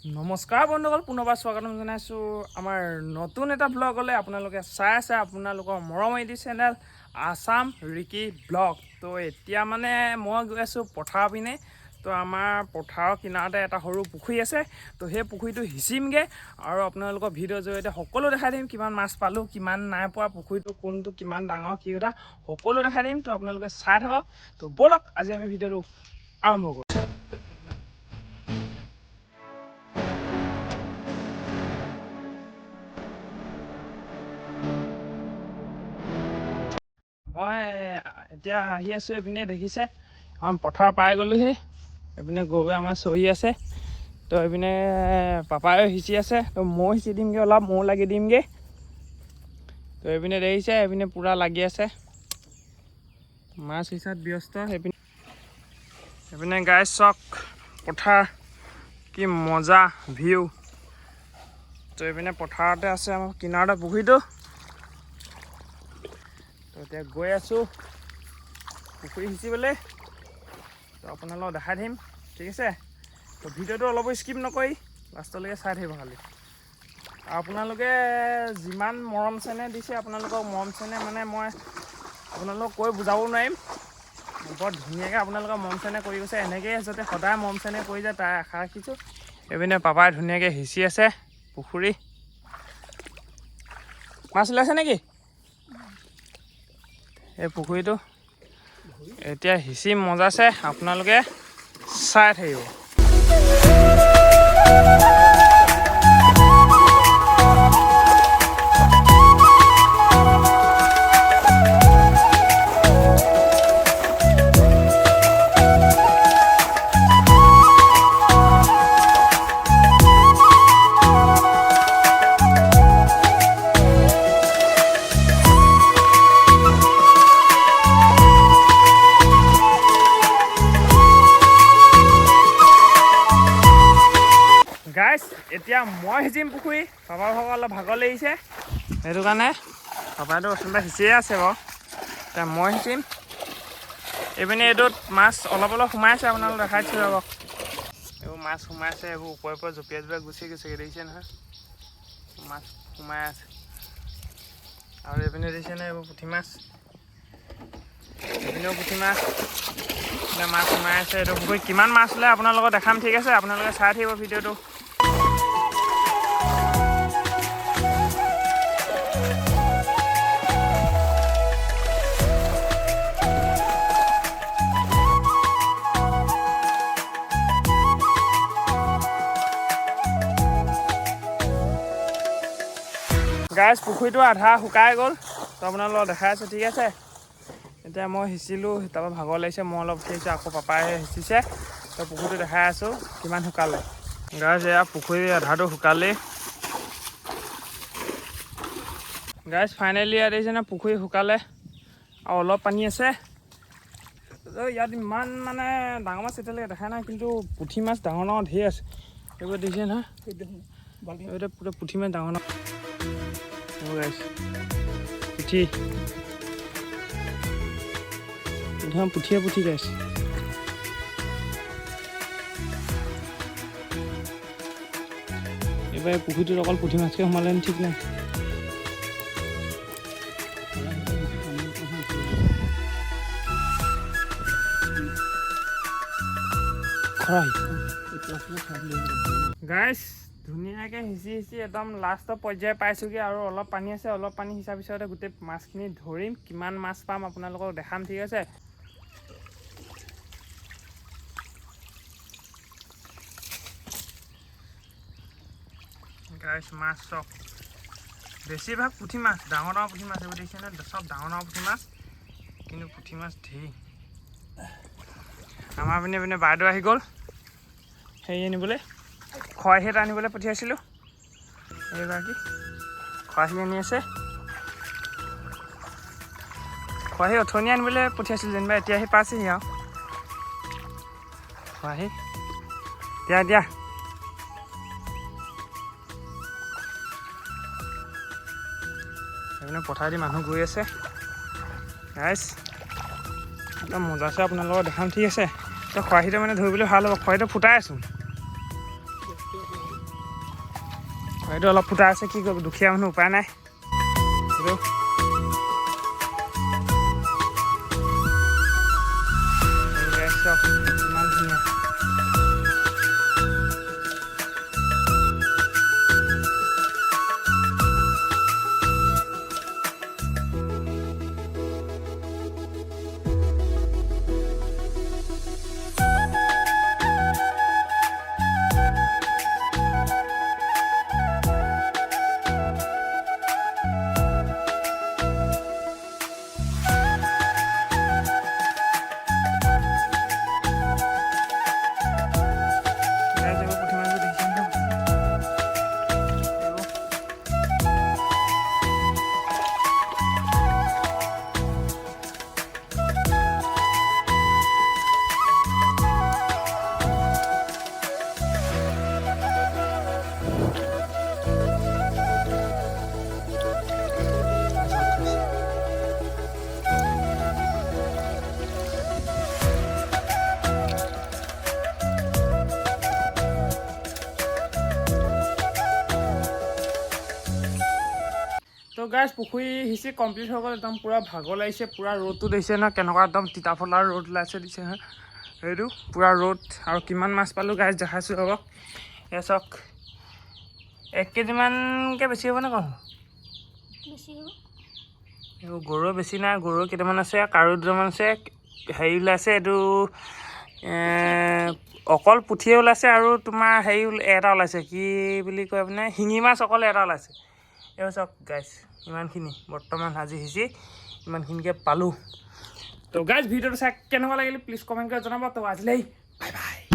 নমস্কাৰ বন্ধুসকল, পুনৰবাৰ স্বাগতম জনাইছোঁ আমাৰ নতুন এটা ব্লগলৈ। আপোনালোকে চাই আছে আপোনালোকৰ মৰম এটি চেনেল আছাম ৰিকি ব্লগ। তো এতিয়া মানে মই গৈ আছোঁ পথাৰৰ পিনে। তো আমাৰ পথাৰৰ কিনাৰতে এটা সৰু পুখুৰী আছে। তো সেই পুখুৰীটো সিঁচিমগৈ আৰু আপোনালোকৰ ভিডিঅ'ৰ জৰিয়তে সকলো দেখাই দিম, কিমান মাছ পালোঁ, কিমান নাই পোৱা, পুখুৰীটো কোনটো কিমান ডাঙৰ, কি কথা সকলো দেখাই দিম। তো আপোনালোকে চাই থাকক। তো ব'লক আজি আমি ভিডিঅ'টো আৰম্ভ কৰোঁ। মই এতিয়া আহি আছোঁ এইপিনে, দেখিছে আমাৰ পথাৰ পাই গ'লোহি। এইপিনে গৰুৱে আমাৰ চৰি আছে। তো এইপিনে পাপায়ো সিঁচি আছে। তো ময়ো সিঁচি দিমগৈ, অলপ ময়ো লাগি দিমগৈ। তো এইপিনে দেখিছে, এইপিনে পূৰা লাগি আছে, মাছ সিঁচাত ব্যস্ত। এইপিনে গাইছ চাওক পথাৰ, কি মজা ভিউ। তো এইপিনে পথাৰতে আছে আমাৰ কিনাৰতে পুখুৰীটো। তো এতিয়া গৈ আছোঁ পুখুৰী সিঁচিবলৈ। তো আপোনালোকক দেখাই দিম, ঠিক আছে। তো ভিডিঅ'টো অলপো স্কিপ নকৰি লাষ্টলৈকে চাই থাকিব খালি। আপোনালোকে যিমান মৰম চেনেহ দিছে, আপোনালোকক মৰম চেনেহ মানে মই আপোনালোকক কৈ বুজাব নোৱাৰিম। বৰ ধুনীয়াকৈ আপোনালোকৰ মৰম চেনেহ কৰি গৈছে, এনেকৈয়ে যাতে সদায় মৰম চেনেহ কৰি যায় তাৰ আশা ৰাখিছোঁ। এইপিনে পাপাই ধুনীয়াকৈ সিঁচি আছে পুখুৰী। মাছ ওলাইছে নেকি এই পুখুৰীটো? এতিয়া সিঁচি মজাছে, আপোনালোকে চাই থাকিব। গাইছ এতিয়া মই সিঁচিম পুখুৰী। পাপাৰ ভাগৰ অলপ ভাগৰ লাগিছে, সেইটো কাৰণে পাপাইটো অচোনতে সিঁচিয়ে আছে বাৰু। এতিয়া মই সিঁচিম। এইপিনে এইটোত মাছ অলপ অলপ সোমাইছে, আপোনালোক দেখাইছোঁ ৰ'ব। এইবোৰ মাছ সোমাইছে, এইবোৰ ওপৰে ওপৰে জঁপিয়াই জঁপিয়াই গুচি গৈছেগৈ, দেখিছে নহয় মাছ সোমাই আছে। আৰু এইপিনে দেখিছেনে এইবোৰ পুঠি মাছ, এইপিনেও পুঠি মাছ, এইপিনে মাছ সোমাই আছে। এইটো পুখুৰীত কিমান মাছ ওলায় আপোনালোকক দেখাম, ঠিক আছে। আপোনালোকে চাই থাকিব ভিডিঅ'টো। গাইছ পুখুৰীটো আধা শুকাই গ'ল, তো আপোনালোকক দেখাই আছোঁ, ঠিক আছে। এতিয়া মই সিঁচিলোঁ, তাৰপৰা ভাগৰ লাগিছে, মই অলপ উঠিছোঁ, আকৌ পাপাইহে সিঁচিছে। তো পুখুৰীটো দেখাই আছোঁ কিমান শুকালে। গাইছ এয়া পুখুৰী আধাটো শুকালেই। গাইছ ফাইনেলি ইয়াত দেখিছেনে পুখুৰী শুকালে আৰু অলপ পানী আছে। ইয়াত ইমান মানে ডাঙৰ মাছ এতিয়ালৈকে দেখা নাই, কিন্তু পুঠি মাছ ডাঙৰ ডাঙৰ ধেৰ আছে। এইবোৰ দেখিছে নহয়, এইটো পুৰা পুঠি মাছ ডাঙৰ ডাঙৰ পুঠি, পুঠিয়ে পুঠি গাইছে। এইবাৰ পুখুৰীটোত অকল পুঠি মাছকে সোমালে ঠিক নাই। গাইছ ধুনীয়াকৈ সিঁচি সিঁচি একদম লাষ্টৰ পৰ্যায় পাইছোঁগৈ, আৰু অলপ পানী আছে। অলপ পানী সিঁচাৰ পিছতে গোটেই মাছখিনি ধৰিম, কিমান মাছ পাম আপোনালোকক দেখাম, ঠিক আছে। গাইছ মাছ চব বেছিভাগ পুঠি মাছ, ডাঙৰ ডাঙৰ পুঠি মাছ। এইবোৰ দেখিছেনে চব ডাঙৰ ডাঙৰ পুঠি মাছ, কিন্তু পুঠি মাছ ধেৰ। আমাৰ পিনে বাইদেউ আহি গ'ল হেৰি আনিবলৈ, খৰাহি এটা আনিবলৈ পঠিয়াইছিলোঁ। এইগৰাকী খৰাহি আনি আছে। খৰাহি অথনি আনিবলৈ পঠিয়াইছিলোঁ, যেনিবা এতিয়া আহি পাইছেহি আৰু খৰাহি। দিয়া দিয়া সেইপিনে পথাৰ দি মানুহ গৈ আছে। গাইছ একদম মজা আছে, আপোনালোকক দেখাম, ঠিক আছে। তো খৰাহিটো মানে ধৰিবলৈ ভাল হ'ব, খৰাহিটো ফুটাই আছোঁ। এইটো অলপ ফুটা আছে, কি কৰিব, দুখীয়া মানুহ উপায় নাই। এইটো ইমান ধুনীয়া। তো গাইজ পুখুৰী সিঁচি কমপ্লিট হৈ গ'ল, একদম পূৰা ভাগৰ লাগিছে, পূৰা ৰ'দটো দিছে নহয়, কেনেকুৱা একদম তিতাফলাৰ ৰ'দ ওলাইছে দিছে নহয়, সেইটো পূৰা ৰ'দ। আৰু কিমান মাছ পালোঁ গাইজ দেখাইছোঁ হ'ব। এয়া চাওক 1 কেজিমানকৈ বেছি হ'ব নে কম? বেছি হ'ব। এইবোৰ গৰৈ বেছি নাই, গৰৈ কেইটামান আছে, কাৰৈ দুটামান আছে, হেৰি ওলাইছে এইটো অকল পুঠিয়ে ওলাইছে, আৰু তোমাৰ হেৰি এটা ওলাইছে, কি বুলি কয় মানে শিঙি মাছ অকল এটা ওলাইছে। এই চাওক গাইজ ইমানখিনি বৰ্তমান সাজি সিঁচি ইমানখিনিকৈ পালোঁ। তো গাইজ ভিডিঅ'টো চাই কেনেকুৱা লাগিলে প্লিজ কমেণ্ট কৰি জনাব। তো আজিলৈ বাই বাই।